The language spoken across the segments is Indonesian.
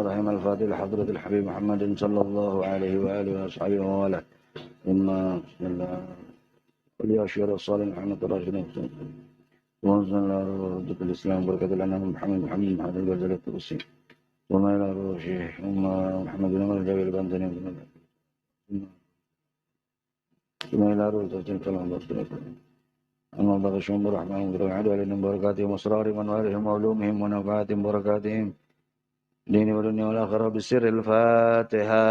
الرحيم الفاتح لحضرة الحبيب محمد صلى الله عليه وآله وصحبه وآله إما بسم الله وليشهد الصالح محمد الراشد وانزل الله رجل الإسلام بركة لنا محمد محمد الغزالة التقصي وما إلى روح شيخ محمد بن عمر الجابر البنزاني ثم إلى روح تسجيل كلام برسولة أما بغي شمب الرحمن وبركاته عليهم بركاتهم وأسرارهم وأنوارهم وعلومهم ونفعاتهم بركاتهم دين ودنيا والآخرة بسر الفاتحة.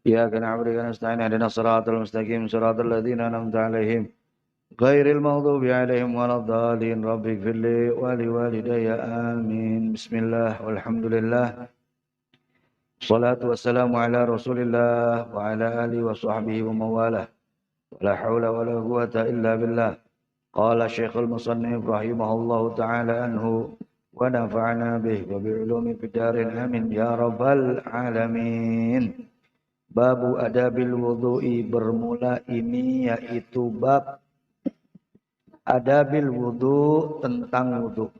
إياك نعبد وإياك نستعين اهدنا الصراط المستقيم صراط الذين أنعمت عليهم غير المغضوب عليهم ولا الضالين رب اغفر لي ولوالدي آمين. بسم الله والحمد لله والصلاة والسلام على رسول الله وعلى آله وصحبه ومن والاه ولا حول ولا قوة إلا بالله. قال الشيخ المصنف رحمه الله تعالى عنه ونفعنا به وبعلوم في الدار آمين يا رب العالمين. Babu adabil wudu'i, bermula ini yaitu bab adabil wudu, tentang wudu.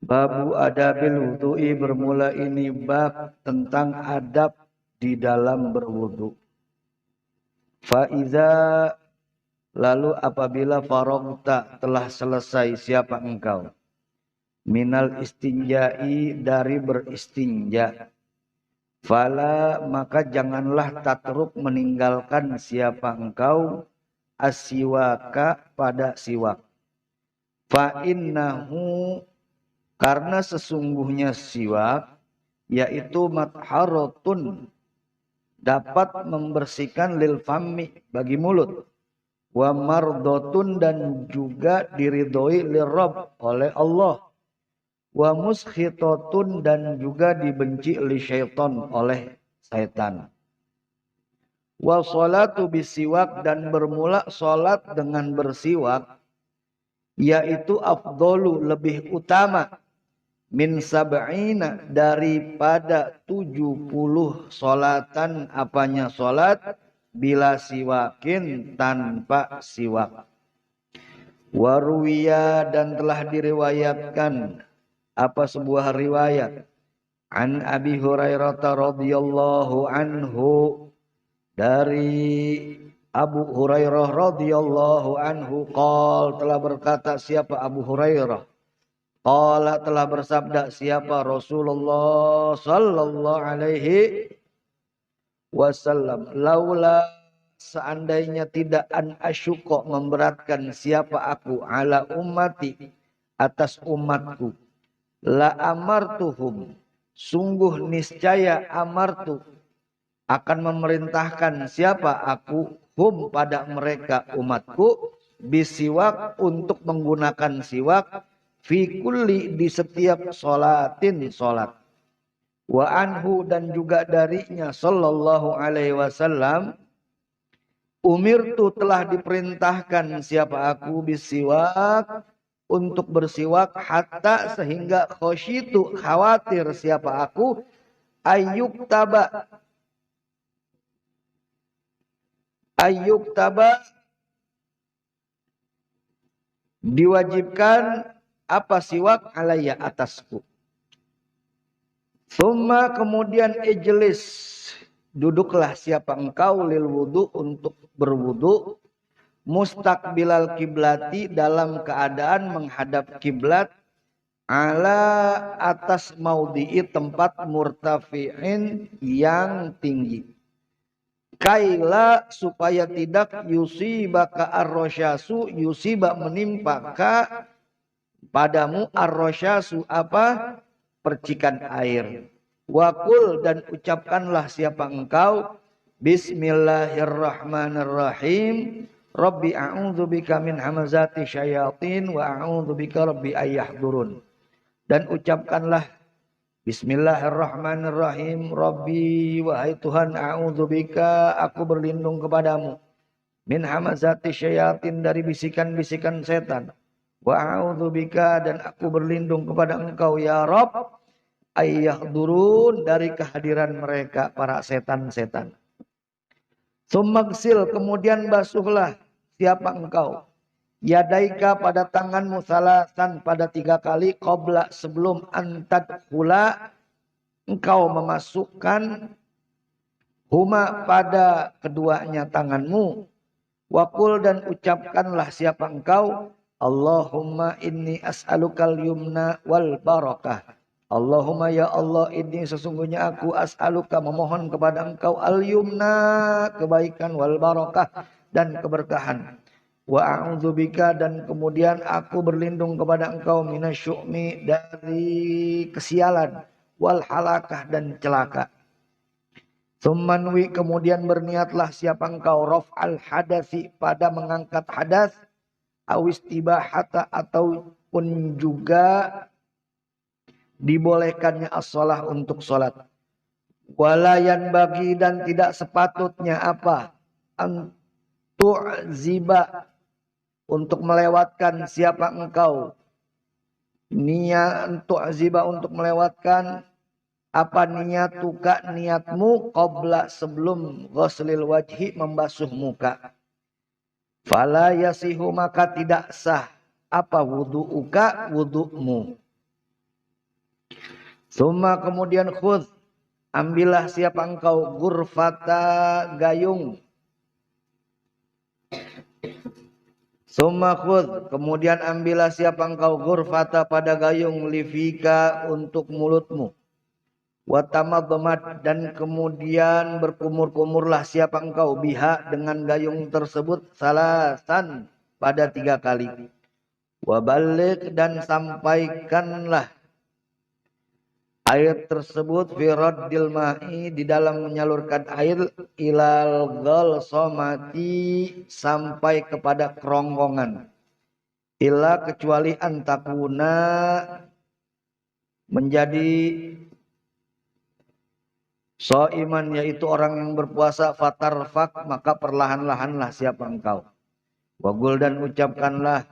Babu adabil wudu'i, bermula ini bab tentang adab di dalam berwudu. Faiza, lalu apabila faragta, telah selesai siapa engkau, minal istinja'i, dari beristinja, fala, maka janganlah tatruk, meninggalkan siapa engkau, asiwaka, pada siwak. Fa innahu, karena sesungguhnya siwak yaitu matharatun, dapat membersihkan lil fami, bagi mulut, wa mardotun, dan juga diridhoi lirab, oleh Allah, wa muskhitatun, dan juga dibenci li syaitan, oleh syaitan. Wa sholatu bisiwak, dan bermula sholat dengan bersiwak yaitu afdolu, lebih utama, min sab'ina, daripada 70 sholatan, apanya sholat, bila siwakin, tanpa siwak. Waruwiya, dan telah diriwayatkan, apa sebuah riwayat, an Abi Hurairah radhiyallahu anhu, dari Abu Hurairah radhiyallahu anhu, qal, telah berkata siapa Abu Hurairah, qala, telah bersabda siapa Rasulullah sallallahu alaihi wasallam, laula, seandainya tidak, an asyuqa, memberatkan siapa aku, ala ummati, atas umatku, la amartuhum, sungguh niscaya, amartu, akan memerintahkan siapa aku, hum, pada mereka, umatku, bisiwak, untuk menggunakan siwak, fi kulli, di setiap sholatin, sholat. Wa anhu, dan juga darinya sallallahu alaihi wasallam, umirtu, telah diperintahkan siapa aku, bisiwak, untuk bersiwak, hatta, sehingga, khosyitu, khawatir siapa aku, ayyuk taba, diwajibkan, apa siwak, alaya, atasku. Summa, kemudian, ijlis, duduklah siapa engkau, lil wudu, untuk berwudu, mustaqbilal kiblati, dalam keadaan menghadap kiblat, ala, atas maudhi'i, tempat, murtafi'in, yang tinggi, kaila, supaya tidak, yusibaka arrosyasu, yusiba, menimpaka padamu, arrosyasu, apa, percikan air. Wakul, dan ucapkanlah siapa engkau, bismillahirrahmanirrahim, rabbi a'udzubika min hamazati syayatin wa a'udzubika rabbi ayyahdurun. Dan ucapkanlah bismillahirrahmanirrahim, rabbi, wahai Tuhan, a'udzubika, aku berlindung kepadamu, min hamazati syayatin, dari bisikan-bisikan setan, wa a'udzubika, dan aku berlindung kepada engkau ya Rabb, ayyahdurun, dari kehadiran mereka, para setan-setan. Summagsil, kemudian basuhlah siapa engkau, yadaika pada tanganmu salasan pada 3 kali qabla sebelum antadkhula engkau memasukkan huma pada keduanya tanganmu. Wakul dan ucapkanlah siapa engkau, Allahumma inni as'alukal yumna wal barakah. Allahumma ya Allah, ini sesungguhnya aku as'aluka memohon kepada engkau al yumna kebaikan wal barakah dan keberkahan. Wa a'udzubika dan kemudian aku berlindung kepada engkau minasyu'mi dari kesialan wal halakah dan celaka. Tsummanwi kemudian berniatlah siapa engkau raf'al hadasi pada mengangkat hadas awistibahata ataupun juga dibolehkannya as-shalah untuk salat. Walayan bagi dan tidak sepatutnya apa antu'ziba untuk melewatkan siapa engkau niat tu'ziba untuk melewatkan apa niyatuka niatmu qabla sebelum ghuslil wajhi membasuh muka. Fala yasihu maka tidak sah apa wudu'uka wudu'mu. Summa kemudian khudh ambillah siapa engkau gurfata gayung. Summa khudh kemudian ambillah siapa engkau gurfata pada gayung lifika untuk mulutmu. Watamadzamat dan kemudian berkumur-kumurlah siapa engkau biha dengan gayung tersebut salasan pada 3 kali. Wabaligh dan sampaikanlah air tersebut fi raddil ma'i di dalam menyalurkan air ilal ghalsamati sampai kepada kerongkongan. Illa kecuali antakuna menjadi So'iman yaitu orang yang berpuasa fatarfak maka perlahan-lahanlah siapa engkau. Wagul dan ucapkanlah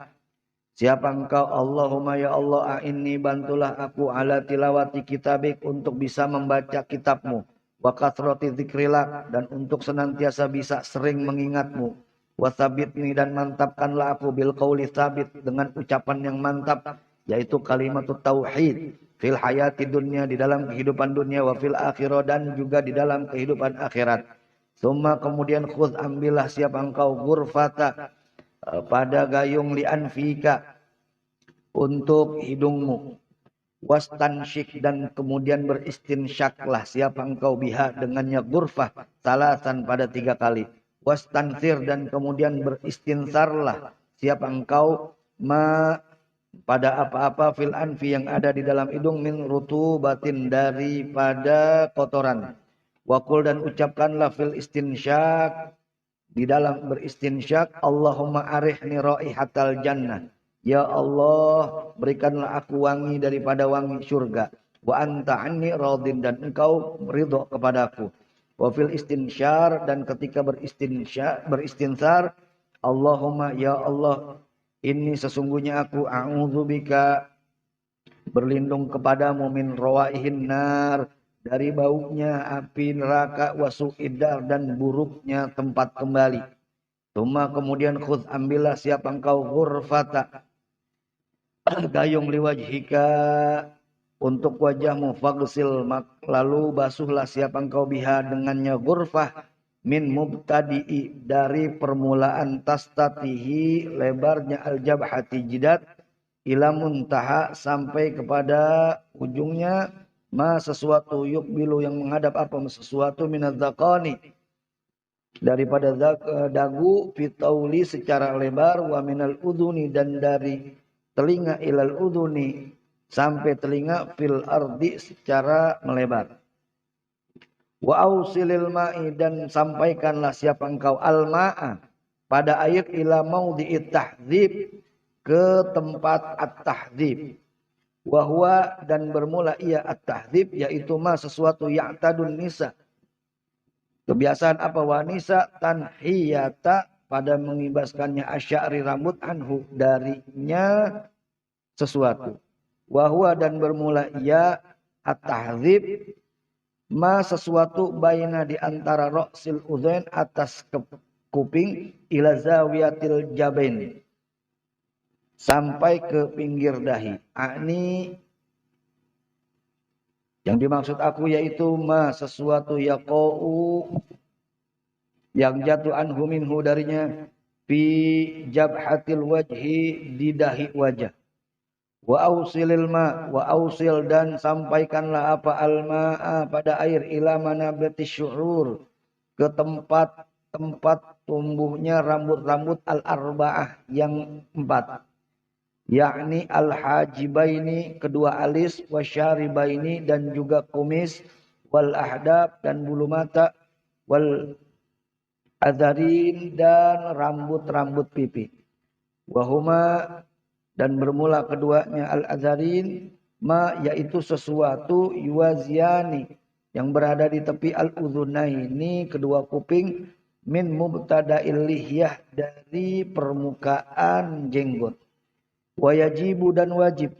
siapa engkau Allahumma ya Allah a'inni bantulah aku ala tilawati kitabik untuk bisa membaca kitabmu. Wa kathrati dzikrilak dan untuk senantiasa bisa sering mengingatmu. Wa tsabitni dan mantapkanlah aku bil qauli tsabit dengan ucapan yang mantap yaitu kalimatut tauhid. Fil hayati dunia di dalam kehidupan dunia wa fil akhirah dan juga di dalam kehidupan akhirat. Summa kemudian khudh ambillah siapa engkau gurfata pada gayung li anfika untuk hidungmu. Wastansyik dan kemudian beristinsyaklah siapa engkau biha dengannya gurfah salasan pada 3 kali. Wastansir dan kemudian beristinsarlah siapa engkau pada apa-apa fil anfi yang ada di dalam hidung min rutubatin daripada kotoran. Wakul dan ucapkanlah fil istinsyak di dalam beristinsyak Allahumma arihni raihatal jannah. Ya Allah berikanlah aku wangi daripada wangi surga. Wa anta anni radin dan engkau ridho kepadaku. Wa fil istinsyar dan ketika beristinsar Allahumma ya Allah ini sesungguhnya aku a'udzubika berlindung kepadamu min rawaihin nar dari baunya api neraka wasu'idar dan buruknya tempat kembali. Tuma kemudian khudh ambillah siapa engkau ghurfata gayung liwajhika untuk wajahmu faghsil lalu basuhlah siapa engkau biha dengannya ghurfah min mubtadi'i dari permulaan tastatihi lebarnya aljabhati jidat ila muntaha sampai kepada ujungnya ma sesuatu yukbilu yang menghadap apa sesuatu minadzaqani daripada dagu fitauli secara lebar wa minal udhuni dan dari telinga ilal udhuni sampai telinga fil ardi secara melebar. Wa ausilil ma'i dan sampaikanlah siapa engkau al-ma'a pada air ila maudhi'it tahdzib ke tempat at-tahdzib. Wa huwa dan bermula ia at-tahdzib yaitu ma sesuatu ya'tadun nisa. Kebiasaan apa wanisa tanhiyata pada mengibaskannya asy'ari rambut anhu darinya sesuatu. Wa huwa dan bermula ia at-tahdzib ma sesuatu baina di antara ra'sil udzain atas kuping ila zawiyatil jabain sampai ke pinggir dahi. Ini yang dimaksud aku yaitu ma sesuatu yaqau yang jatuh anhu minhu darinya fi jabhatil wajhi di dahi wajah. Wa ausilil ma wa ausil dan sampaikanlah apa almaa pada air ila manabati syu'ur ke tempat tumbuhnya rambut-rambut al-arba'ah yang 4, yakni al-hajibaini kedua alis, wasyaribaini dan juga kumis, wal ahdab dan bulu mata, wal adharin dan rambut-rambut pipi. Wahuma dan bermula keduanya al-adharin ma yaitu sesuatu yuwaziani yang berada di tepi al-udhunaini kedua kuping min mubtada'il lihyah dari permukaan jenggot. Wayajibu dan wajib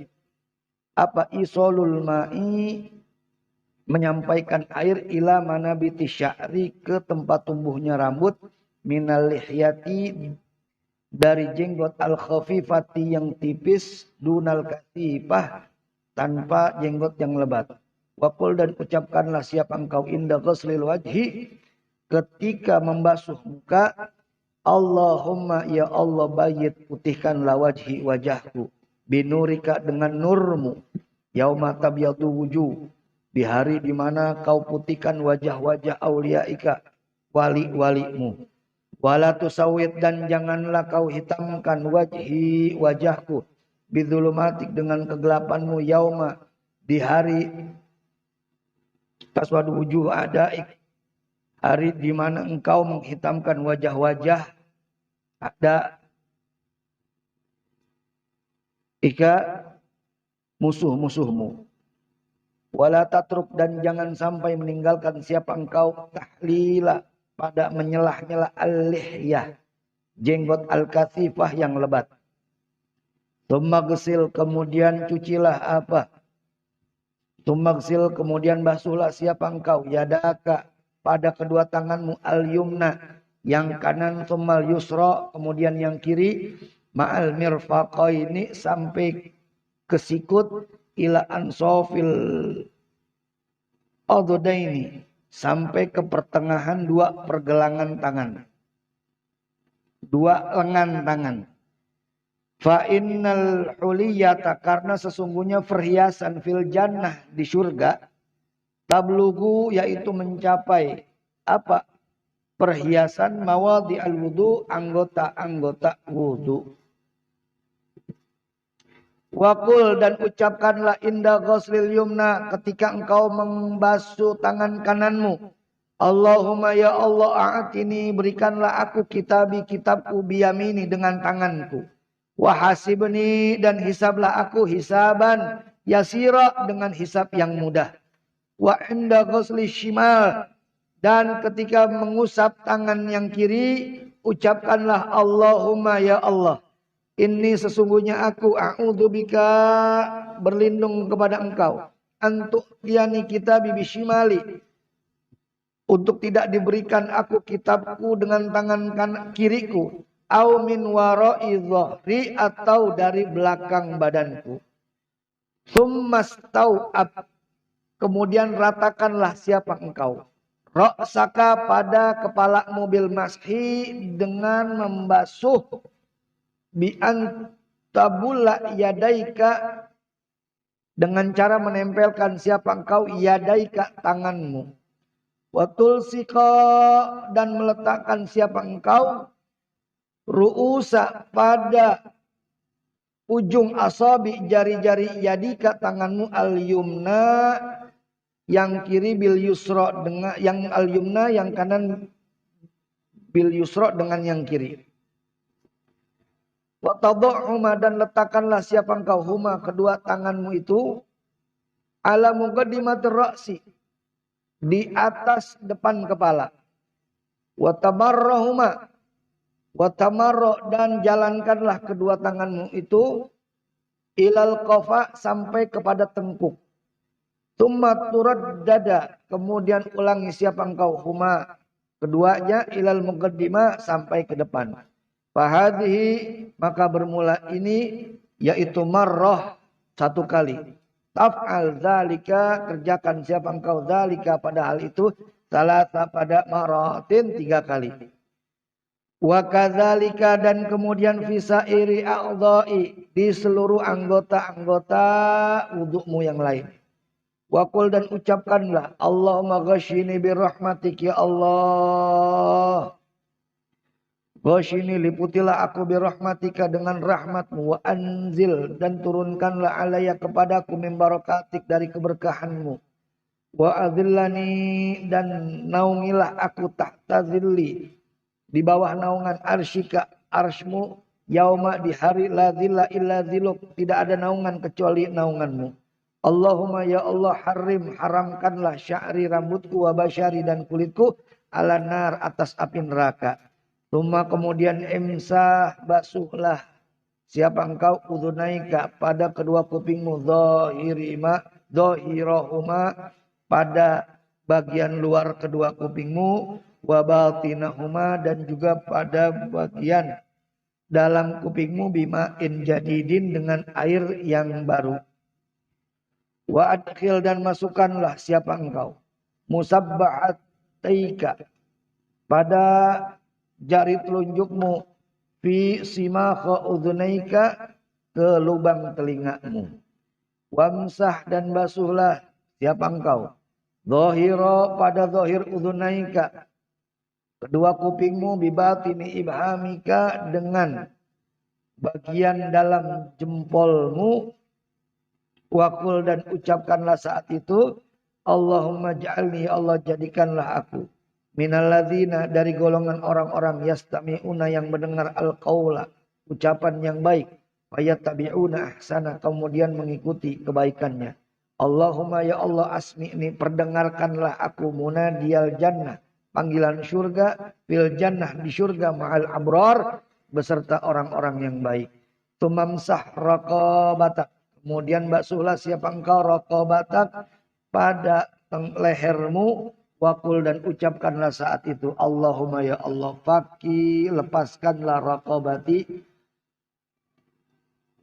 apa isolul ma'i menyampaikan air ila manabiti sya'ri ke tempat tumbuhnya rambut minal lihyati dari jenggot al-khafifati yang tipis dunal katifah tanpa jenggot yang lebat. Waqul dan ucapkanlah siapa engkau inda ghuslil wajhi ketika membasuh muka, Allahumma ya Allah bayyid putihkanlah wajhi wajahku binurika dengan nurmu yauma tabyadu wujuh di hari di mana kau putihkan wajah-wajah auliaika wali-walimu. Wala tusawid dan janganlah kau hitamkan wajhi wajahku bidzulumatik dengan kegelapanmu yauma di hari taswadu wujuh adaik hari di mana engkau menghitamkan wajah-wajah ada ika musuh-musuhmu. Wala tatruk dan jangan sampai meninggalkan siapa engkau tahlila pada menyelah-nyelah al-lihyah jenggot al-kathifah yang lebat. Tsumma gsil kemudian cucilah apa? Tsumma gsil kemudian basuhlah siapa engkau yadaka pada kedua tanganmu al-yumna yang kanan, tsummal yusra kemudian yang kiri, ma'al mirfaqaini sampai ke sikut ila ansofil adhudaini sampai ke pertengahan dua pergelangan tangan, dua lengan tangan. Fa innal huliyata karena sesungguhnya perhiasan fil jannah di surga tablugu yaitu mencapai apa? Perhiasan mawadi al-wudu anggota-anggota wudu. Waqul dan ucapkanlah inda ghuslil yumna ketika engkau membasuh tangan kananmu. Allahumma ya Allah a'tini berikanlah aku kitabku biyamini dengan tanganku. Wahasibni dan hisablah aku hisaban yasira dengan hisab yang mudah. Wa inda ghusli shimal dan ketika mengusap tangan yang kiri ucapkanlah Allahumma ya Allah. Ini sesungguhnya aku a'udzubika berlindung kepada engkau. Antuk tiani kitabi bishimali. Untuk tidak diberikan aku kitabku dengan tangan kiriku. Au min wara'i dhahri atau dari belakang badanku. Summastau'ab. Kemudian ratakanlah siapa engkau. Ra'saka pada kepala mobil mashi dengan membasuh bi'an tabulla yadaika dengan cara menempelkan siapa engkau yadaika tanganmu. Watul sika dan meletakkan siapa engkau ru'usa pada ujung asabi jari-jari yadika tanganmu al-yumna yang kiri bil yusra dengan yang al-yumna yang kanan bil yusra dengan yang kiri. Wa tad'uma dan letakkanlah siapa engkau huma kedua tanganmu itu ala muqaddimatir ra'si di atas depan kepala. Wa tamarrahuma wa tamarra dan jalankanlah kedua tanganmu itu ilal qafa sampai kepada tengkuk. Tsumma turaddada kemudian ulangi siapa engkau huma keduanya ilal muqaddimah sampai ke depan. Fahadhihi maka bermula ini yaitu marrah satu kali. Taf'al zalika kerjakan siapa engkau zalika pada hal itu salasa pada maratin 3 kali. Wa kadzalika dan kemudian fisairi a'dha'i di seluruh anggota-anggota wudukmu yang lain. Wa qul dan ucapkanlah Allahumma ghashini birahmatik ya Allah. Ghashini liputilah aku birahmatika dengan rahmatmu wa anzil dan turunkanlah alaya kepadaku min barakatik dari keberkahanmu. Wa adzillani dan naungilah aku tahta zilli di bawah naungan arsyika arshmu yauma di hari la zilla illa ziluk tidak ada naungan kecuali naunganmu. Allahumma ya Allah haramkanlah sya'ri rambutku wa basyari dan kulitku ala nar atas api neraka. Tuma kemudian imsah basuhlah siapa engkau udhunaika pada kedua kupingmu dhahirahuma pada bagian luar kedua kupingmu wa batinahuma dan juga pada bagian dalam kupingmu bima'in jadidin dengan air yang baru. Wa adkhil dan masukkanlah siapa engkau musabbahataika pada jari telunjukmu fi simakha udhunaika ke lubang telingamu. Wamsah dan basuhlah siapa engkau dhahira pada dhahir udhunaika kedua kupingmu bibatini ibhamika dengan bagian dalam jempolmu. Wakul dan ucapkanlah saat itu Allahumma ja'alni ya Allah jadikanlah aku minalladzina dari golongan orang-orang yastami'una yang mendengar al-qaula ucapan yang baik fayattabi'una ahsana kemudian mengikuti kebaikannya. Allahumma ya Allah asmi'ni perdengarkanlah aku munadiyal jannah panggilan surga fil jannah di surga ma'al abrar beserta orang-orang yang baik. Tumamsah raqabatak kemudian basuhlah siapa engkau raqabatak pada lehermu. Wakul dan ucapkanlah saat itu Allahumma ya Allah faki lepaskanlah raqabati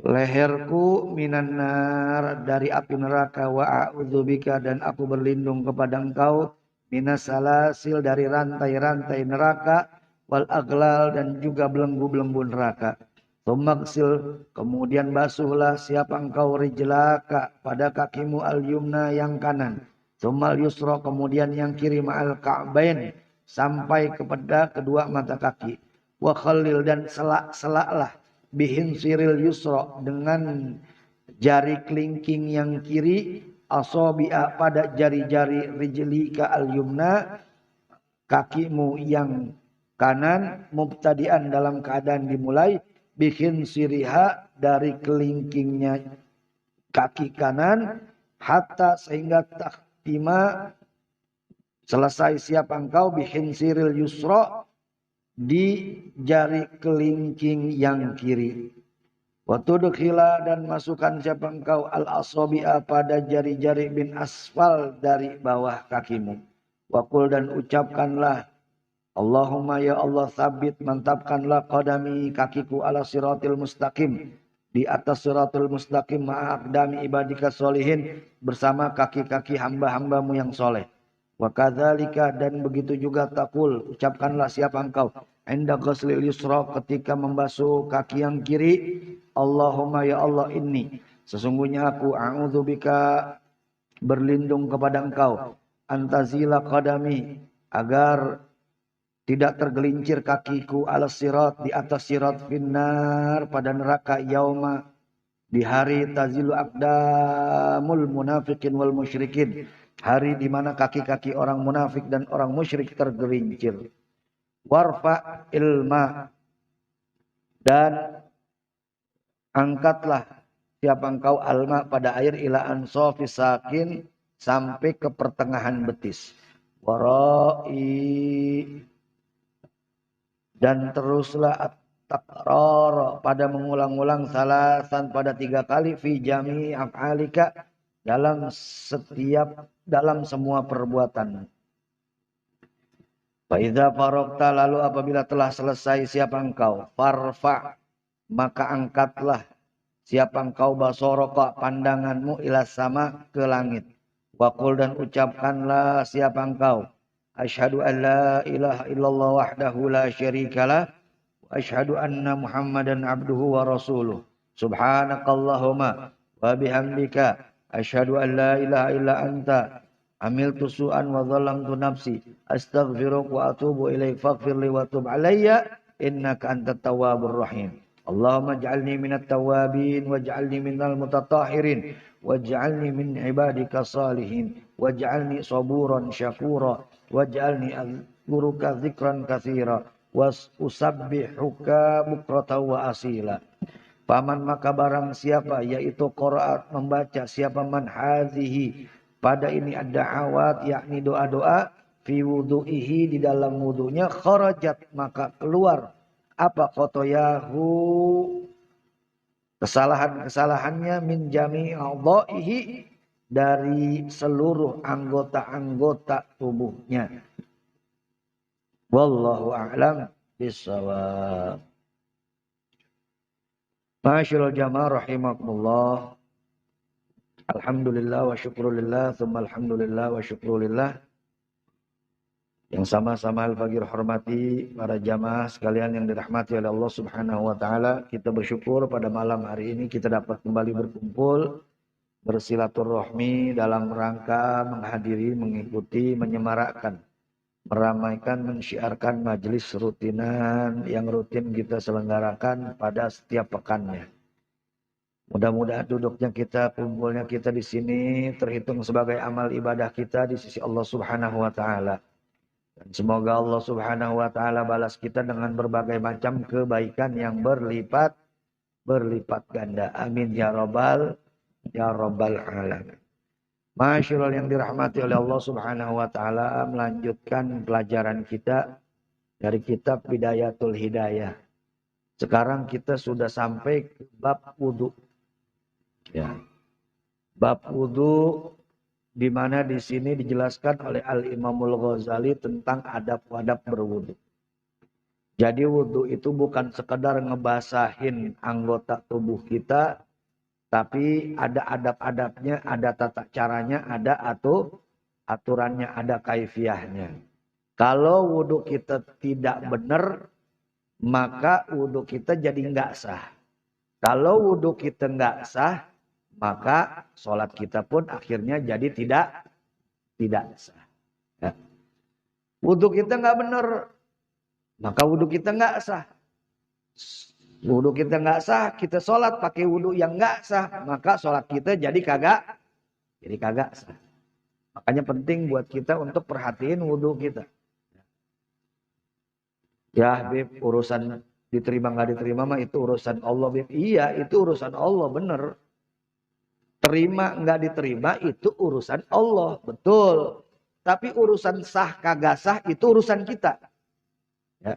leherku minan nar dari api neraka wa a'udzubika dan aku berlindung kepada engkau minas salasil dari rantai-rantai neraka wal aglal dan juga belenggu-belenggu neraka. Tumaksil kemudian basuhlah siapa engkau rijlaka pada kakimu al-yumna yang kanan. Tumal yusra kemudian yang kiri ma'al ka'bain sampai kepada kedua mata kaki. Wa khalil dan selak-selaklah bihin siril yusra dengan jari kelingking yang kiri asabi'a pada jari-jari rijlika al-yumna kakimu yang kanan mubtadi'an dalam keadaan dimulai bihin siriha dari kelingkingnya kaki kanan hatta sehingga tahtima selesai siapa engkau bihin siril yusra di jari kelingking yang kiri. Waktu dukhila dan masukkan siapa engkau al-asabi'a pada jari-jari bin asfal dari bawah kakimu. Wakul dan ucapkanlah Allahumma ya Allah sabit mantapkanlah qadami kakiku ala siratil mustaqim di atas siratul mustaqim ma'aqdami ibadika solihin bersama kaki-kaki hamba-hambamu yang soleh. Wa kadzalika dan begitu juga takul ucapkanlah siapa engkau inda ghuslil yusra ketika membasuh kaki yang kiri Allahumma ya Allah inni sesungguhnya aku a'udzubika berlindung kepada engkau antazila qadami agar tidak tergelincir kakiku ala sirat di atas sirat finnar pada neraka yauma di hari tazilu aqdamul munafiqin wal musyrikin hari di mana kaki-kaki orang munafik dan orang musyrik tergelincir. Warfa ilma dan angkatlah siapa engkau alma pada air ila ansofis sakin sampai ke pertengahan betis. Warai dan teruslah at-takrar pada mengulang-ulang salasan pada 3 kali fi jami af'alika dalam semua perbuatan. Fa idza faragta, lalu apabila telah selesai siapa engkau, farfa, maka angkatlah siapa engkau basaraka, pandanganmu, ila sama, ke langit. Wa qul, dan ucapkanlah siapa engkau, asyhadu an la ilaha illallah wahdahu la syarikalah wa asyhadu anna muhammadan abduhu wa rasuluh. Subhanakallahumma wa bihamdika asyhadu an la ilaha illa anta amiltu su'an wa zalamtu nafsi astaghfiruka wa atubu ilaik faghfirli wa tub alayya innaka antat tawwabur rahim. Allahumma ij'alni minat tawwabin waj'alni minal mutatahhirin waj'alni min ibadika salihin waj'alni saburan syakura waj'alni azkuruka dzikran katsira usabbihuka bukratan wa asila. Paman, maka barang siapa, yaitu qiraat, membaca, siapa man hazihi, pada ini ada awat, yakni doa-doa, fi wudu'ihi, di dalam wudunya, kharajat, maka keluar apa khotoyahu, kesalahan-kesalahannya, min jami'adha'ihi, dari seluruh anggota-anggota tubuhnya. Wallahu a'lam bishawab. Masyaallah jamaah rahimakumullah. Alhamdulillah wa syukrulillah, thumma alhamdulillah wa syukrulillah. Yang sama-sama al-faqir hormati para jamaah sekalian yang dirahmati oleh Allah Subhanahu wa taala, kita bersyukur pada malam hari ini kita dapat kembali berkumpul bersilaturahmi dalam rangka menghadiri, mengikuti, menyemarakkan, meramaikan, mensyiarkan majelis rutinan yang rutin kita selenggarakan pada setiap pekannya. Mudah-mudahan duduknya kita, kumpulnya kita di sini terhitung sebagai amal ibadah kita di sisi Allah Subhanahu wa taala. Dan semoga Allah Subhanahu wa taala balas kita dengan berbagai macam kebaikan yang berlipat ganda. Amin ya rabbal alamin. Masyaallah yang dirahmati oleh Allah Subhanahu wa taala, melanjutkan pelajaran kita dari kitab Bidayatul Hidayah. Sekarang kita sudah sampai ke bab wudu. Ya. Bab wudu, di mana di sini dijelaskan oleh Al-Imamul Ghazali tentang adab-adab berwudu. Jadi wudu itu bukan sekedar ngebasahin anggota tubuh kita, tapi ada adab-adabnya, ada tata caranya, ada aturannya, ada kaifiahnya. Kalau wudu kita tidak benar, maka wudu kita jadi nggak sah. Kalau wudu kita nggak sah, maka sholat kita pun akhirnya jadi tidak sah. Ya. Wudu kita nggak benar, maka wudu kita nggak sah. Wudu kita nggak sah, kita sholat pakai wudu yang nggak sah, maka sholat kita jadi kagak sah. Makanya penting buat kita untuk perhatiin wudu kita. Ya Habib, urusan diterima nggak diterima mah itu urusan Allah, Habib. Iya, itu urusan Allah, bener. Terima nggak diterima itu urusan Allah, betul. Tapi urusan sah kagak sah itu urusan kita. Ya.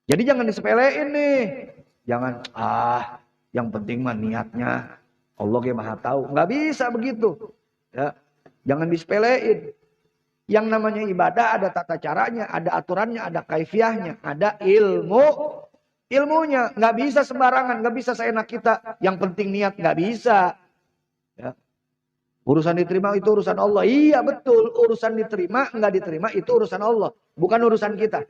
Jadi jangan disepelein nih. Jangan, yang penting mah niatnya. Allah yang maha tahu. Nggak bisa begitu. Ya. Jangan disepelein. Yang namanya ibadah ada tata caranya, ada aturannya, ada kaifiahnya, ada ilmunya. Nggak bisa sembarangan, nggak bisa seenak kita. Yang penting niat, nggak bisa. Ya. Urusan diterima itu urusan Allah. Iya betul, urusan diterima, nggak diterima itu urusan Allah. Bukan urusan kita.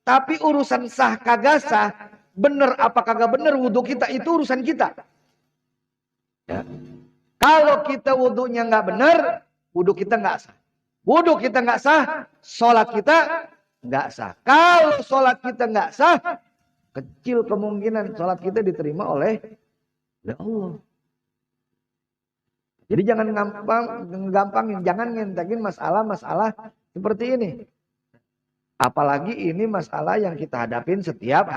Tapi urusan sah kagak sah, bener apa kagak bener wudhu kita, itu urusan kita. Ya. Kalau kita wudhunya nggak bener, wudhu kita nggak sah. Wudhu kita nggak sah, sholat kita nggak sah. Kalau sholat kita nggak sah, kecil kemungkinan sholat kita diterima oleh Allah. Jadi jangan gampang, jangan ngentekin masalah-masalah seperti ini. Apalagi ini masalah yang kita hadapin setiap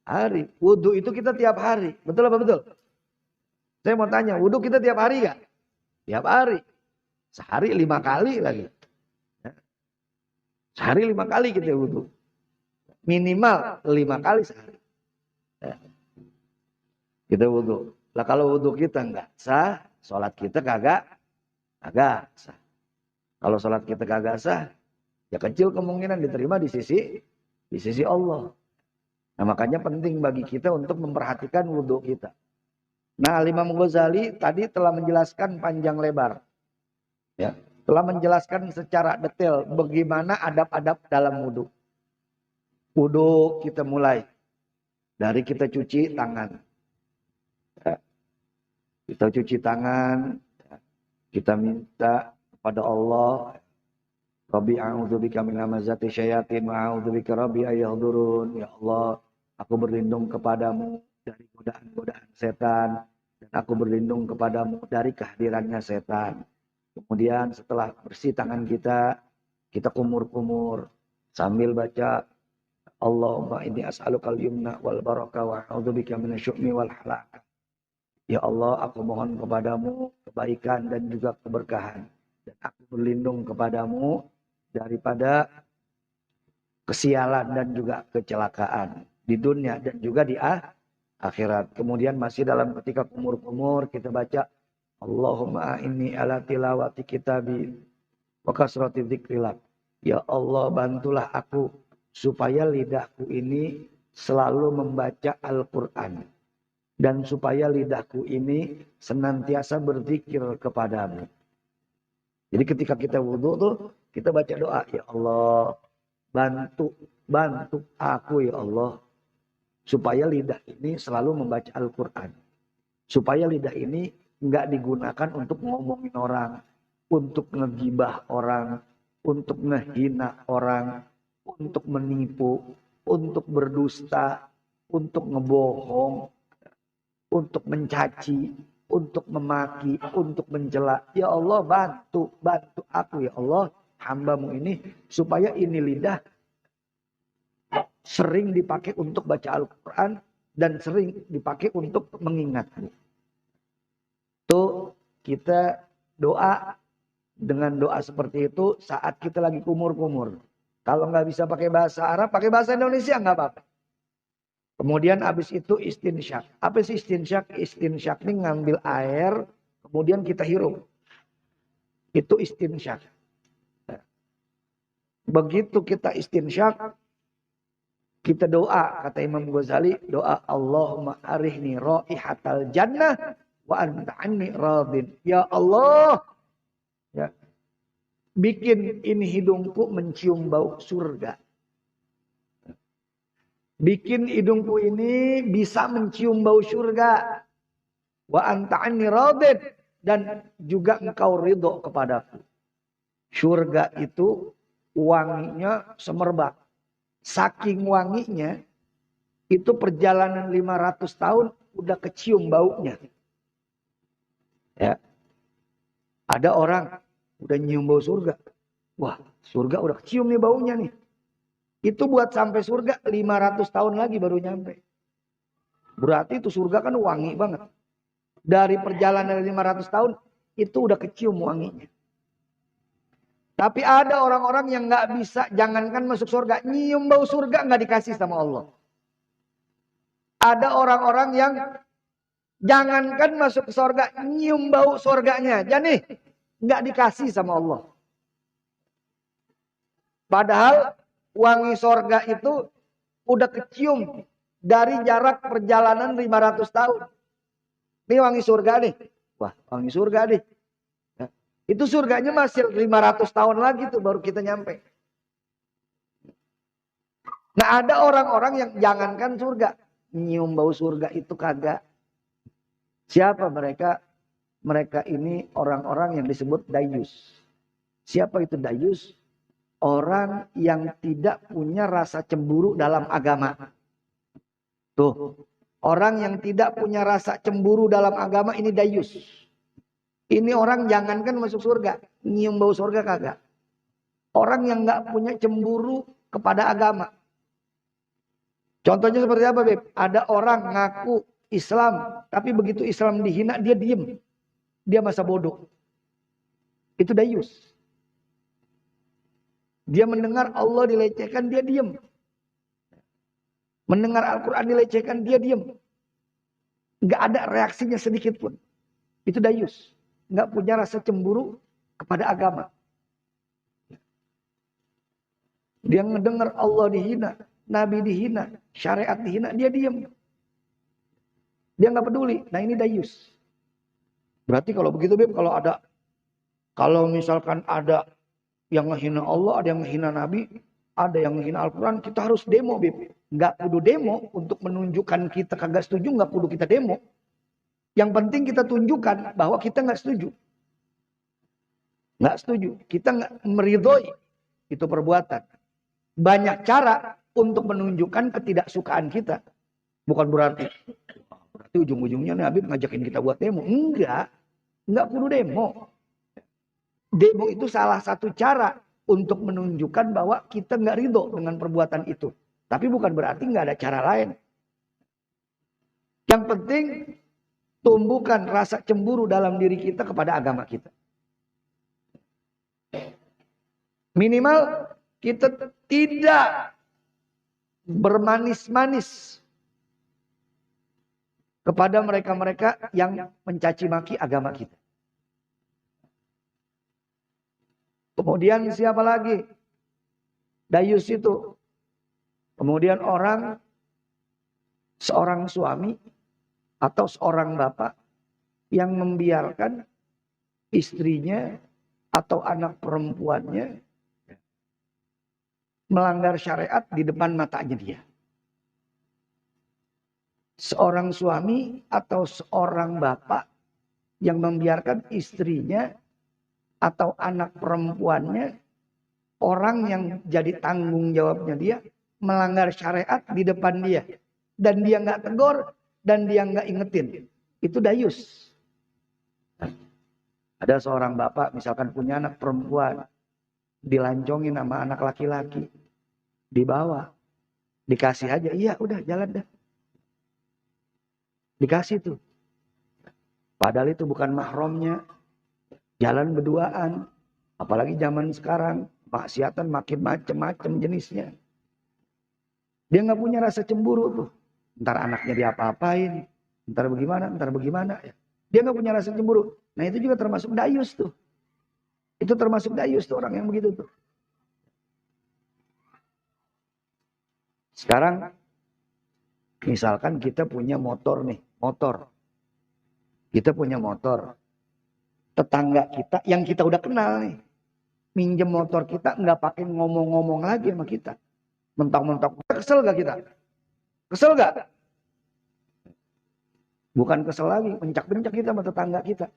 hari. Wudhu itu kita tiap hari. Betul apa betul? Saya mau tanya, wudhu kita tiap hari gak? Tiap hari. Sehari 5 kali lagi. Sehari 5 kali kita wudhu. Minimal 5 kali sehari. Kita wudhu. Lah kalau wudhu kita nggak sah, sholat kita kagak sah. Kalau sholat kita kagak sah, Ya kecil kemungkinan diterima di sisi Allah. Nah makanya penting bagi kita untuk memperhatikan wudhu kita. Nah Imam Ghazali tadi telah menjelaskan panjang lebar. Ya, telah menjelaskan secara detail bagaimana adab-adab dalam wudhu. Wudhu kita mulai dari kita cuci tangan. Ya, kita cuci tangan, ya, kita minta kepada Allah, Rabbi a'udzubika min hamazati syayatin wa a'udzubika Rabbi ayahdurun. Ya Allah, aku berlindung kepadamu dari godaan-godaan setan dan aku berlindung kepadamu dari kehadirannya setan. Kemudian setelah bersih tangan kita kumur-kumur sambil baca Allahumma inni as'alukal yumna wal baraka wa a'udzubika minasyu'mi wal halaka. Ya Allah, aku mohon kepadamu kebaikan dan juga keberkahan. Dan aku berlindung kepadamu daripada kesialan dan juga kecelakaan di dunia dan juga di akhirat. Kemudian masih dalam ketika kumur-kumur kita baca Allahumma inni ala tilawati kitabi wa kasrati dzikrilak. Ya Allah, bantulah aku supaya lidahku ini selalu membaca Al-Quran. Dan supaya lidahku ini senantiasa berzikir kepadamu. Jadi ketika kita wudhu tuh, kita baca doa. Ya Allah, bantu aku ya Allah. Supaya lidah ini selalu membaca Al-Quran. Supaya lidah ini nggak digunakan untuk ngomongin orang. Untuk ngegibah orang. Untuk ngehina orang. Untuk menipu. Untuk berdusta. Untuk ngebohong. Untuk mencaci, untuk memaki, untuk mencela. Ya Allah, bantu aku ya Allah, hambamu ini supaya ini lidah sering dipakai untuk baca Al-Quran dan sering dipakai untuk mengingatmu. Tuh kita doa dengan doa seperti itu saat kita lagi kumur-kumur. Kalau nggak bisa pakai bahasa Arab, pakai bahasa Indonesia nggak apa-apa. Kemudian habis itu istinsyak. Apa sih istinsyak? Istinsyak ini ngambil air, kemudian kita hirup. Itu istinsyak. Begitu kita istinsyak, kita doa. Kata Imam Ghazali, doa Allahumma arihni raihatal jannah wa anta anni radin. Ya Allah, ya, bikin ini hidungku mencium bau surga. Bikin hidungku ini bisa mencium bau surga. Wa anta anni radin. Dan juga engkau ridho kepadaku. Surga itu wanginya semerbak. Saking wanginya, itu perjalanan 500 tahun udah kecium baunya. Ya. Ada orang udah nyium bau surga. Wah, surga udah kecium nih baunya nih. Itu buat sampai surga 500 tahun lagi baru nyampe. Berarti itu surga kan wangi banget. Dari perjalanan 500 tahun itu udah kecium wanginya. Tapi ada orang-orang yang gak bisa, jangankan masuk surga, nyium bau surga gak dikasih sama Allah. Ada orang-orang yang jangankan masuk ke surga, nyium bau surganya. Jadi gak dikasih sama Allah. Padahal wangi sorga itu udah kecium dari jarak perjalanan 500 tahun. Ini wangi surga nih. Wah, wangi surga nih. Nah, itu surganya masih 500 tahun lagi tuh baru kita nyampe. Nah ada orang-orang yang jangankan surga. Nyium bau surga itu kagak. Siapa mereka? Mereka ini orang-orang yang disebut dayus. Siapa itu dayus? Orang yang tidak punya rasa cemburu dalam agama. Tuh, orang yang tidak punya rasa cemburu dalam agama ini dayus. Ini orang jangankan masuk surga, nyium bau surga kagak. Orang yang nggak punya cemburu kepada agama. Contohnya seperti apa, Beb? Ada orang ngaku Islam, tapi begitu Islam dihina dia diem. Dia masa bodoh. Itu dayus. Dia mendengar Allah dilecehkan, dia diam. Mendengar Al-Quran dilecehkan, dia diam. Nggak ada reaksinya sedikit pun. Itu dayus. Nggak punya rasa cemburu kepada agama. Dia ngedengar Allah dihina, Nabi dihina, syariat dihina, dia diam. Dia nggak peduli. Nah ini dayus. Berarti kalau begitu Beb, kalau misalkan ada yang ngehina Allah, ada yang ngehina Nabi, ada yang ngehina Al-Quran, kita harus demo Beb. Nggak kudu demo untuk menunjukkan kita kagak setuju, nggak kudu kita demo. Yang penting kita tunjukkan bahwa kita nggak setuju. Nggak setuju. Kita nggak meridhoi itu perbuatan. Banyak cara untuk menunjukkan ketidaksukaan kita. Bukan berarti ujung-ujungnya nih Habib ngajakin kita buat demo. Enggak perlu demo. Demo itu salah satu cara untuk menunjukkan bahwa kita nggak ridho dengan perbuatan itu. Tapi bukan berarti nggak ada cara lain. Yang penting tumbuhkan rasa cemburu dalam diri kita kepada agama kita. Minimal kita tidak bermanis-manis kepada mereka-mereka yang mencaci maki agama kita. Kemudian siapa lagi? Dayus itu. Kemudian seorang suami atau seorang bapak yang membiarkan istrinya atau anak perempuannya melanggar syariat di depan matanya dia. Seorang suami atau seorang bapak yang membiarkan istrinya atau anak perempuannya, orang yang jadi tanggung jawabnya dia, melanggar syariat di depan dia. Dan dia nggak tegur, dan dia nggak ingetin. Itu dayus. Ada seorang bapak misalkan punya anak perempuan, dilancongin sama anak laki-laki, dibawa, dikasih aja, iya udah jalan dah. Dikasih tuh. Padahal itu bukan mahramnya. Jalan berduaan. Apalagi zaman sekarang. Maksiatan makin macam-macam jenisnya. Dia nggak punya rasa cemburu tuh. Ntar anaknya diapa-apain. Ntar bagaimana. Dia nggak punya rasa cemburu. Nah itu juga termasuk dayus tuh. Itu termasuk dayus tuh orang yang begitu tuh. Sekarang misalkan kita punya motor nih. Kita punya motor. Tetangga kita yang kita udah kenal nih. Minjem motor kita nggak pakai ngomong-ngomong lagi sama kita. Mentok-mentok. Kesel gak kita? Kesel gak? Bukan kesel lagi. Bencak-bencak kita sama tetangga kita.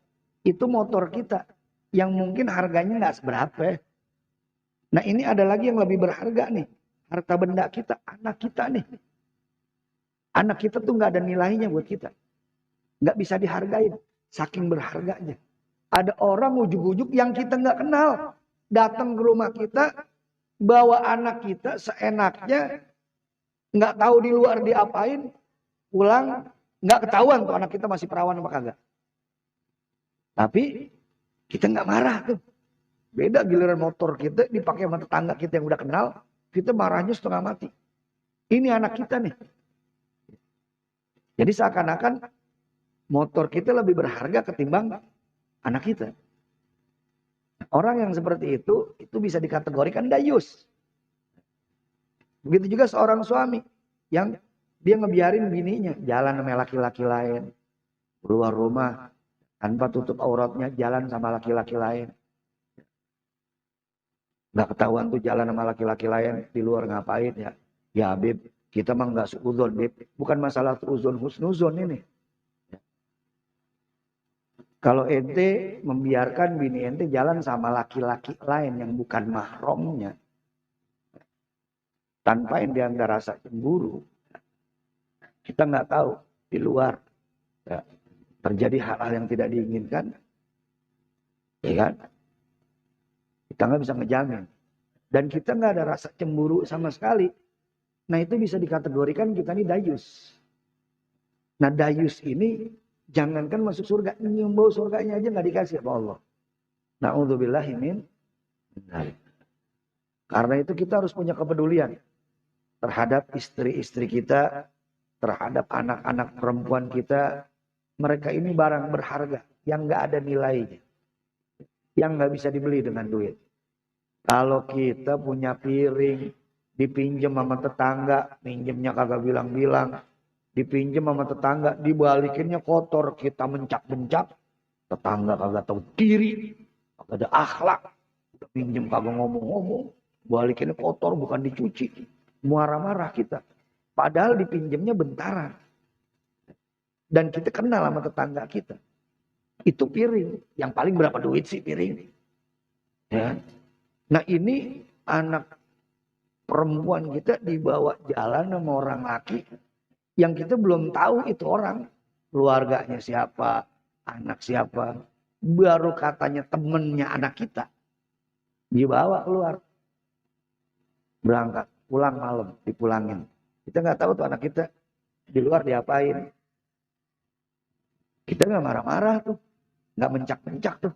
Itu motor kita. Yang mungkin harganya nggak seberapa. Nah ini ada lagi yang lebih berharga nih. Harta benda kita. Anak kita nih. Anak kita tuh nggak ada nilainya buat kita. Nggak bisa dihargain. Saking berharganya. Ada orang ujuk-ujuk yang kita nggak kenal. Datang ke rumah kita. Bawa anak kita seenaknya. Nggak tahu di luar diapain. Pulang. Nggak ketahuan tuh anak kita masih perawan apa kagak. Tapi kita nggak marah tuh. Beda giliran motor kita dipakai sama tetangga kita yang udah kenal. Kita marahnya setengah mati. Ini anak kita nih. Jadi seakan-akan motor kita lebih berharga ketimbang anak kita. Orang yang seperti itu bisa dikategorikan dayus. Begitu juga seorang suami yang dia ngebiarin bininya jalan sama laki-laki lain. Keluar rumah tanpa tutup auratnya jalan sama laki-laki lain. Gak ketahuan tuh jalan sama laki-laki lain di luar ngapain ya. Ya Habib, kita mah gak suudzon Bib. Bukan masalah suudzon husnuzon ini. Kalau ente membiarkan bini ente jalan sama laki-laki lain yang bukan mahramnya. Tanpa ente ada rasa cemburu. Kita nggak tahu di luar ya, terjadi hal-hal yang tidak diinginkan. Ya kan? Kita nggak bisa ngejamin. Dan kita nggak ada rasa cemburu sama sekali. Nah itu bisa dikategorikan kita ini dayus. Nah dayus ini jangankan masuk surga, nyium bau surganya aja nggak dikasih sama Allah. Na'udzubillahi min dzalik. Karena itu kita harus punya kepedulian terhadap istri-istri kita, terhadap anak-anak perempuan kita. Mereka ini barang berharga yang nggak ada nilainya, yang nggak bisa dibeli dengan duit. Kalau kita punya piring, dipinjem sama tetangga, minjemnya kagak bilang-bilang, dipinjem sama tetangga, dibalikinnya kotor, kita mencak-mencak, tetangga kagak tahu diri, kagak ada akhlak, udah pinjem kagak ngomong-ngomong, balikinnya kotor bukan dicuci, marah-marah kita, padahal dipinjemnya bentaran, dan kita kenal sama tetangga kita, itu piring, yang paling berapa duit sih piring, ya. Nah ini anak perempuan kita dibawa jalan sama orang laki yang kita belum tahu itu orang, keluarganya siapa, anak siapa, baru katanya temennya anak kita, dibawa keluar, berangkat, pulang malam, dipulangin. Kita nggak tahu tuh anak kita di luar diapain. Kita nggak marah-marah tuh, nggak mencak-mencak tuh,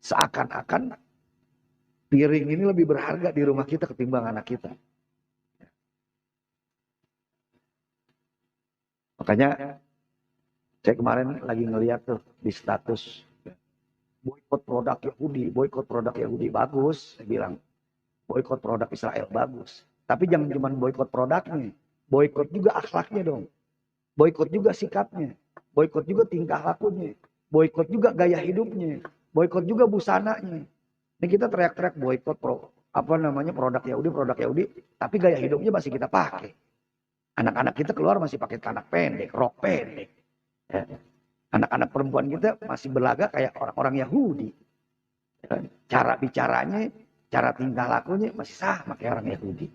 seakan-akan piring ini lebih berharga di rumah kita ketimbang anak kita. Makanya saya kemarin lagi ngeliat tuh di status boikot produk Yahudi, boikot produk Yahudi bagus, saya bilang boikot produk Israel bagus. Tapi jangan cuma boikot produknya, boikot juga akhlaknya dong, boikot juga sikapnya, boikot juga tingkah lakunya, boikot juga gaya hidupnya, boikot juga busananya. Ini kita teriak-teriak boikot produk Yahudi, tapi gaya hidupnya masih kita pakai. Anak-anak kita keluar masih pakai celana pendek, rok pendek. Ya. Anak-anak perempuan kita masih berlagak kayak orang-orang Yahudi. Ya. Cara bicaranya, cara tingkah lakunya masih sama kayak orang Yahudi.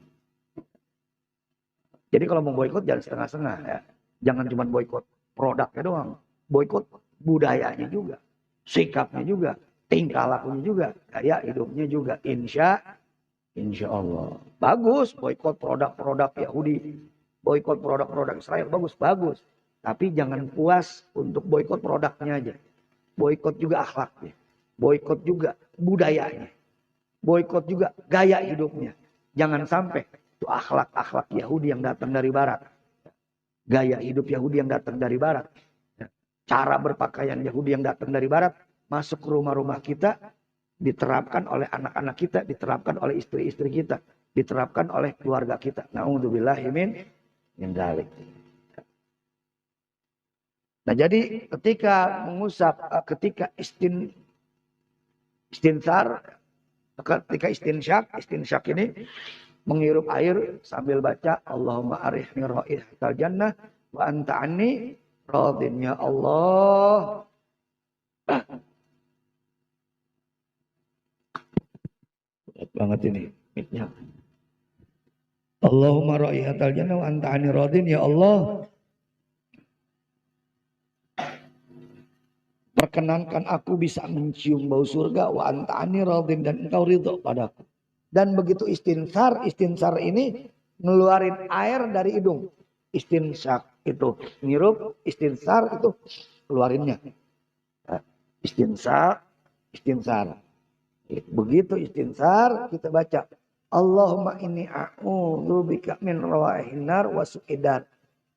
Jadi kalau mau boikot jangan setengah-setengah ya. Jangan cuma boikot produknya doang, boikot budayanya juga, sikapnya juga, tingkah lakunya juga, gaya hidupnya juga. Insya Allah bagus boikot produk-produk Yahudi, boikot produk-produk Israel, bagus. Tapi jangan puas untuk boikot produknya aja, boikot juga akhlaknya, boikot juga budayanya, boikot juga gaya hidupnya. Jangan sampai itu akhlak Yahudi yang datang dari Barat, gaya hidup Yahudi yang datang dari Barat, cara berpakaian Yahudi yang datang dari Barat masuk ke rumah-rumah kita, diterapkan oleh anak-anak kita, diterapkan oleh istri-istri kita, diterapkan oleh keluarga kita. Na'udzubillahi min dzalik. Nah jadi ketika mengusap, ketika istinsyak ini menghirup air sambil baca Allahumma arihni raihatal jannah wa anta anni radin, ya Allah. Berat banget ini mic-nya. Allahumma raihatal jannah wa anta anni radin, ya Allah, perkenankan aku bisa mencium bau surga, wa anta anni radin, dan engkau ridho padaku. Dan begitu istinsar ini ngeluarin air dari hidung. Istinsyak itu ngirup, istinsar itu keluarinnya. Istinsar. Begitu istinsar kita baca Allahumma inni a'udzubika min rawaihin nar wa su'idar.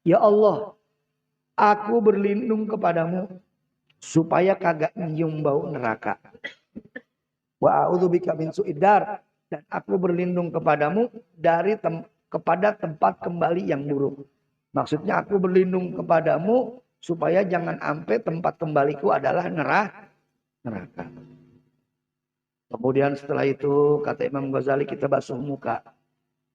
Ya Allah, aku berlindung kepadamu supaya kagak nyium bau neraka. Wa a'udzubika min su'idar, dan aku berlindung kepadamu dari kepada tempat kembali yang buruk. Maksudnya aku berlindung kepadamu supaya jangan sampai tempat kembaliku adalah neraka. Kemudian setelah itu kata Imam Ghazali kita basuh muka.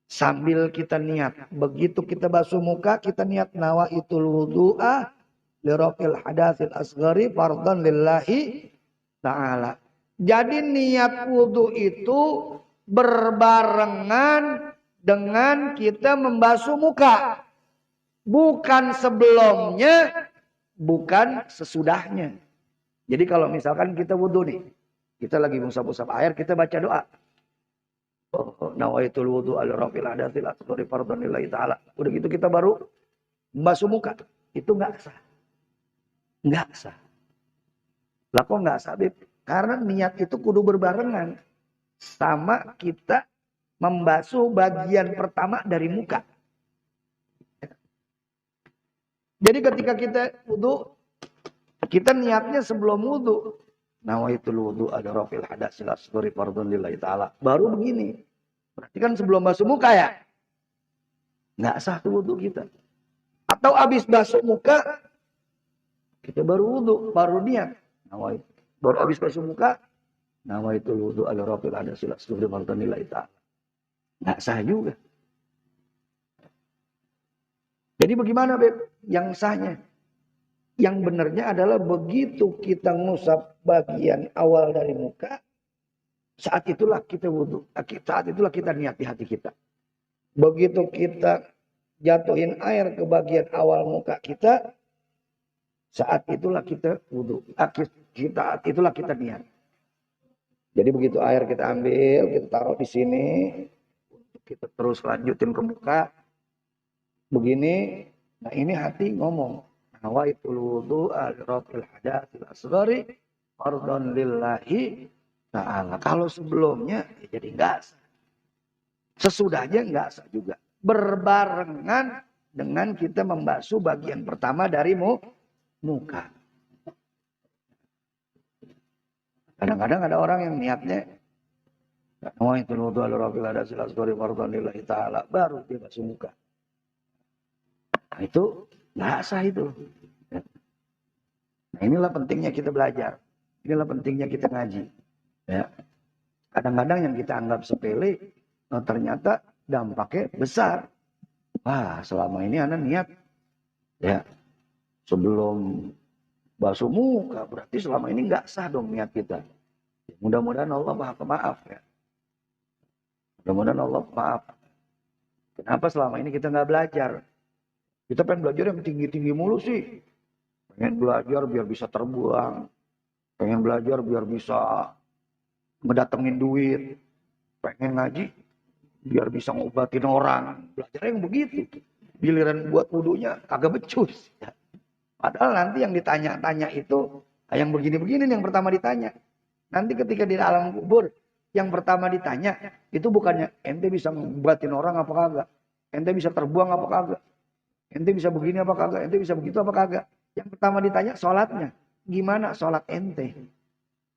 Sambil kita niat. Begitu kita basuh muka kita niat nawaitul wudu'a lirafil hadatsil asghari fardhan lillahi ta'ala. Jadi niat wudu itu berbarengan dengan kita membasuh muka. Bukan sebelumnya, bukan sesudahnya. Jadi kalau misalkan kita wudu nih, kita lagi ngusap-usap air, kita baca doa. Nawaitul wudu ala rafil hadatil asghari fardhan lillahi ta'ala. Udah gitu kita baru membasuh muka. Itu enggak sah. Enggak sah. Lah kok enggak sah, Bib? Karena niat itu kudu berbarengan sama kita membasuh bagian pertama dari muka. Jadi ketika kita wudu, kita niatnya sebelum wudu. Nawaitul wudu ala rafil hadatsil asghari fardhan lillahi ta'ala. Baru begini. Berarti kan sebelum basuh muka ya. Nggak sah tuh wudhu kita. Atau habis basuh muka, kita baru wudhu, baru niat. Nawaitu. Baru habis basuh muka, nawaitu wudhu ala rafil hadasil asghari fardhanillahi ta'ala. Nggak sah juga. Jadi bagaimana Beb? Yang sahnya? Yang benarnya adalah begitu kita ngusap bagian awal dari muka, saat itulah kita wudhu. Saat itulah kita niat di hati kita. Begitu kita jatuhin air ke bagian awal muka kita, saat itulah kita wudhu. Saat itulah kita niat. Jadi begitu air kita ambil, kita taruh di sini, kita terus lanjutin ke muka. Begini, nah ini hati ngomong. Nawaitul wudhu al-rafil hadatsil asghari fardhan lillahi ta'ala. Kalau sebelumnya ya jadi enggak sah. Sesudahnya enggak sah juga. Berbarengan dengan kita membasuh bagian pertama dari muka. Kadang-kadang ada orang yang niatnya nawaitul wudhu al-rafil hadatsil asghari fardhan lillahi ta'ala, baru dia basuh muka. Nah, itu enggak sah itu. Nah, inilah pentingnya kita belajar. Inilah pentingnya kita ngaji. Ya. Kadang-kadang yang kita anggap sepele, ternyata dampaknya besar. Wah, selama ini anak niat, ya, sebelum basuh muka, berarti selama ini nggak sah dong niat kita. Mudah-mudahan Allah maaf ya. Mudah-mudahan Allah maaf. Kenapa selama ini kita nggak belajar? Kita pengen belajar yang tinggi-tinggi mulu sih. Pengen belajar biar bisa terbuang. Pengen belajar biar bisa ngedatengin duit. Pengen ngaji biar bisa ngobatin orang. Belajar yang begitu. Giliran buat wudunya kagak becus. Padahal nanti yang ditanya-tanya itu, yang begini-begini yang pertama ditanya. Nanti ketika di alam kubur, yang pertama ditanya, itu bukannya ente bisa ngobatin orang apa kagak. Ente bisa terbuang apa kagak. Ente bisa begini apa kagak. Ente bisa begitu apa kagak. Yang pertama ditanya sholatnya. Gimana sholat ente?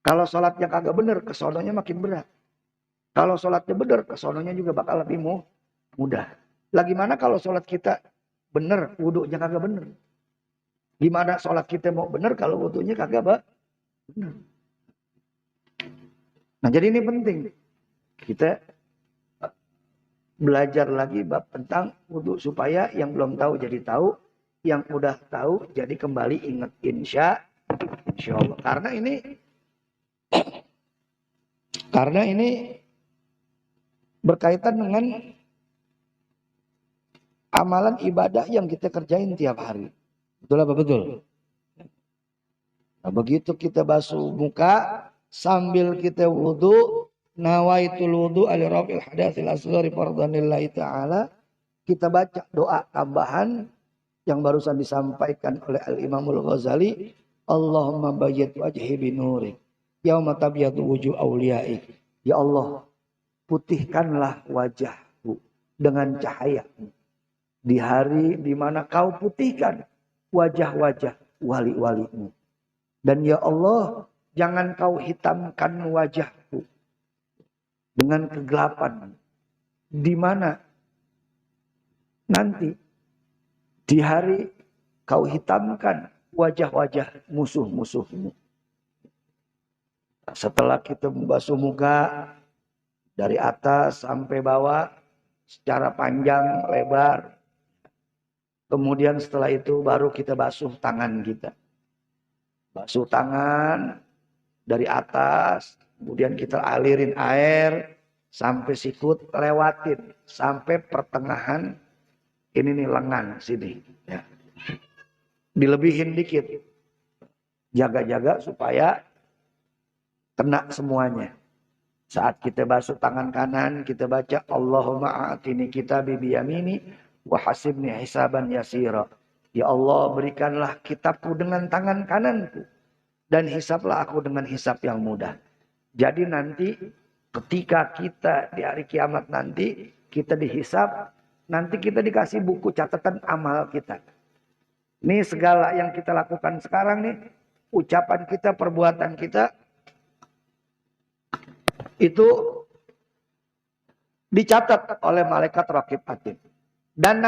Kalau sholatnya kagak bener, kesononya makin berat. Kalau sholatnya bener, kesononya juga bakal lebih mudah. Lah gimana kalau sholat kita bener, wudhunya kagak bener? Gimana sholat kita mau bener kalau wudhunya kagak bener? Nah jadi ini penting. Kita belajar lagi bab tentang wudhu supaya yang belum tahu jadi tahu. Yang udah tahu jadi kembali ingat insya Allah. Karena ini berkaitan dengan amalan ibadah yang kita kerjain tiap hari. Betul apa betul? Nah, begitu kita basuh muka sambil kita wudhu, nawaitul wudhu ali rafil hadatsil asghari fardhanillahi ta'ala, kita baca doa tambahan yang barusan disampaikan oleh Al-Imamul Ghazali, Allahumma bayyid wajhi binurik yauma tabyadu wujuh awliyaik. Ya Allah, putihkanlah wajahku dengan cahayamu di hari di mana kau putihkan wajah-wajah wali-walimu. Dan ya Allah, jangan kau hitamkan wajahku dengan kegelapan, di mana nanti di hari kau hitamkan wajah-wajah musuh-musuhmu. Setelah kita membasuh muka dari atas sampai bawah secara panjang lebar. Kemudian setelah itu baru kita basuh tangan kita. Basuh tangan dari atas. Kemudian kita alirin air sampai sikut, lewatin sampai pertengahan ini nih lengan sini. Ya. Dilebihin dikit. Jaga-jaga supaya kena semuanya. Saat kita basuh tangan kanan, kita baca Allahumma a'tini kitabi biyamini wa hasibni hisaban yasira. Ya Allah, berikanlah kitabku dengan tangan kananku dan hisaplah aku dengan hisap yang mudah. Jadi nanti ketika kita di hari kiamat nanti kita dihisap, nanti kita dikasih buku catatan amal kita. Ini segala yang kita lakukan sekarang nih, ucapan kita, perbuatan kita itu dicatat oleh malaikat raqib atid. Dan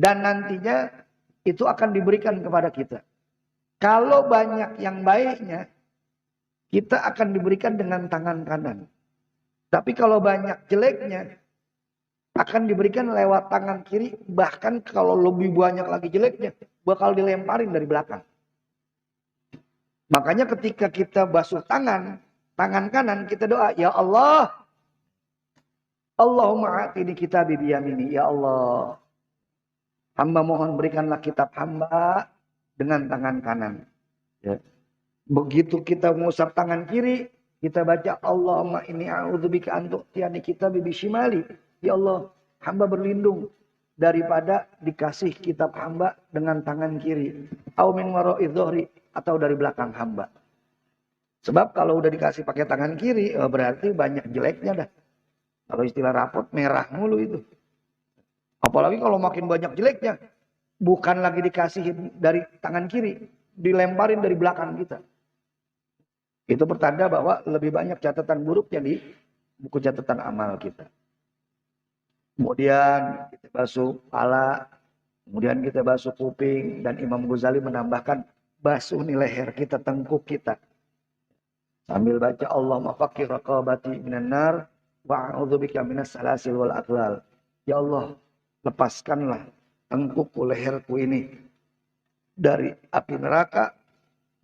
nantinya itu akan diberikan kepada kita. Kalau banyak yang baiknya, kita akan diberikan dengan tangan kanan. Tapi kalau banyak jeleknya, akan diberikan lewat tangan kiri. Bahkan kalau lebih banyak lagi jeleknya, bakal dilemparin dari belakang. Makanya ketika kita basuh tangan kanan kita doa, ya Allah, Allahumma atini kitabi biyamini, ya Allah, hamba mohon berikanlah kitab hamba dengan tangan kanan. Ya. Begitu kita mengusap tangan kiri, kita baca Allahumma inni a'udzubika an tu'tiyani kitabi bishimali. Ya Allah, hamba berlindung daripada dikasih kitab hamba dengan tangan kiri. Au min wara'i dhuhri, atau dari belakang hamba. Sebab kalau udah dikasih pakai tangan kiri, berarti banyak jeleknya dah. Kalau istilah rapot, merah mulu itu. Apalagi kalau makin banyak jeleknya, bukan lagi dikasih dari tangan kiri, dilemparin dari belakang kita. Itu pertanda bahwa lebih banyak catatan buruknya di buku catatan amal kita. Kemudian kita basuh kepala, kemudian kita basuh kuping, dan Imam Ghazali menambahkan basuh nih leher kita, tengkuk kita. Sambil baca Allahumma faqir raqabati minan nar wa a'udzubika minas salasil wal aghlal. Ya Allah, lepaskanlah tengkukku, leherku ini dari api neraka,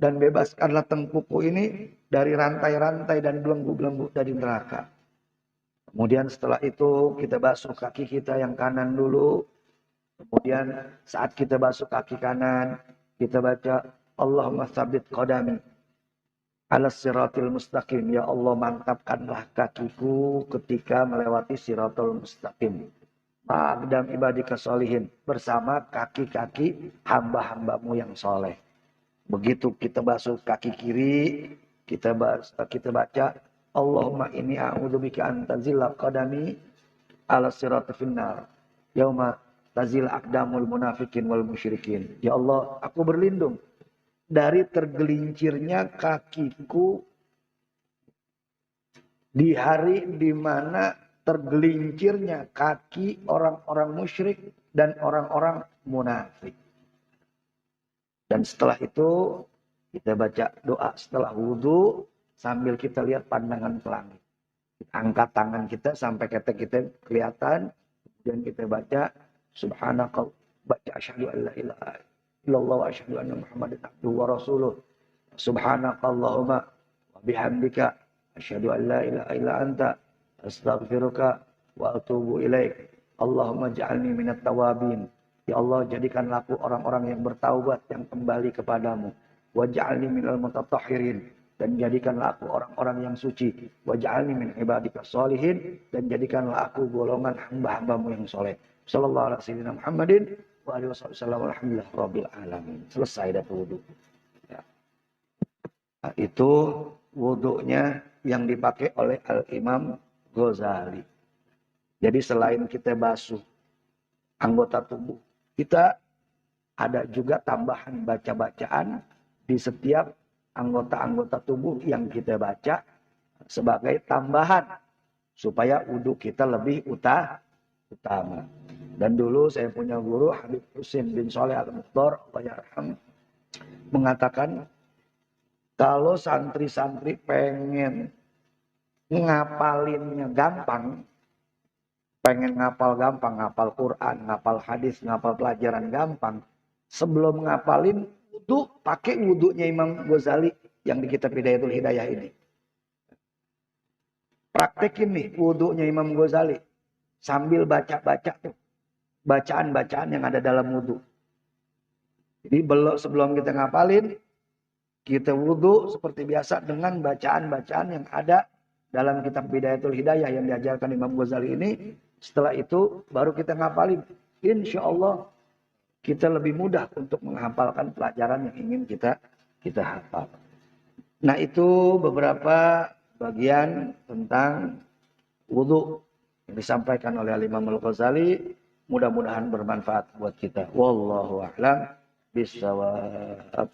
dan bebaskanlah tengkukku ini dari rantai-rantai dan belenggu-belenggu dari neraka. Kemudian setelah itu kita basuh kaki kita yang kanan dulu. Kemudian saat kita basuh kaki kanan, kita baca Allahumma tsabbit qadami alas siratil mustaqim. Ya Allah, mantapkanlah kakiku ketika melewati siratul mustaqim. Ma'adam ibadika solihin, bersama kaki-kaki hamba-hambamu yang soleh. Begitu kita basuh kaki kiri, kita baca Allahumma inni a'udzubika an tazilla qadami ala siratil finnar yauma tazil aqdamul munafikin wal musyrikin. Ya Allah, aku berlindung dari tergelincirnya kakiku di hari di mana tergelincirnya kaki orang-orang musyrik dan orang-orang munafik. Dan setelah itu kita baca doa setelah wudhu sambil kita lihat pandangan ke langit. Kita angkat tangan kita sampai ketek kita kelihatan. Dan kita baca subhanakal, baca asyhadu an la ilaha illallah wa asyhadu anna muhammadan abduhu wa rasuluh. Subhanakallahumma wa bihamdika asyhadu an la ilaha illa anta astaghfiruka wa atubu ilaik. Allahumma ja'alni minat tawabin. Ya Allah, jadikanlah aku orang-orang yang bertaubat, yang kembali kepadamu. Waj'alni minal mutatahhirin, dan jadikanlah aku orang-orang yang suci. Waj'alni min ibadika sholihin, dan jadikanlah aku golongan hamba-hambamu yang soleh. Sallallahu alaihi wasallam Muhammadin wa alihi wasallam, alhamdulillah rabbil alamin. Selesai dah wudu. Ya. Nah, itu wudunya yang dipakai oleh Al-Imam Ghazali. Jadi selain kita basuh anggota tubuh, kita ada juga tambahan baca-bacaan di setiap anggota-anggota tubuh yang kita baca sebagai tambahan supaya wudhu kita lebih utama. Dan dulu saya punya guru Habib Husin bin Soleh Al-Mukhtar, Allah yarham, mengatakan kalau santri-santri pengen ngapalinnya gampang, pengen ngapal gampang, ngapal Quran, ngapal hadis, ngapal pelajaran gampang, sebelum ngapalin wudu, pakai wudunya Imam Ghazali yang di kitab Hidayatul Hidayah ini. Praktekin nih wudunya Imam Ghazali sambil baca-baca tuh bacaan-bacaan yang ada dalam wudu. Jadi sebelum kita ngapalin, kita wudu seperti biasa dengan bacaan-bacaan yang ada dalam kitab Hidayatul Hidayah yang diajarkan Imam Ghazali ini. Setelah itu baru kita ngapalin. Insya Allah kita lebih mudah untuk menghafalkan pelajaran yang ingin kita hafal. Nah, itu beberapa bagian tentang wudu yang disampaikan oleh Imam Al-Ghazali. Mudah-mudahan bermanfaat buat kita. Wallahu a'lam bishawab.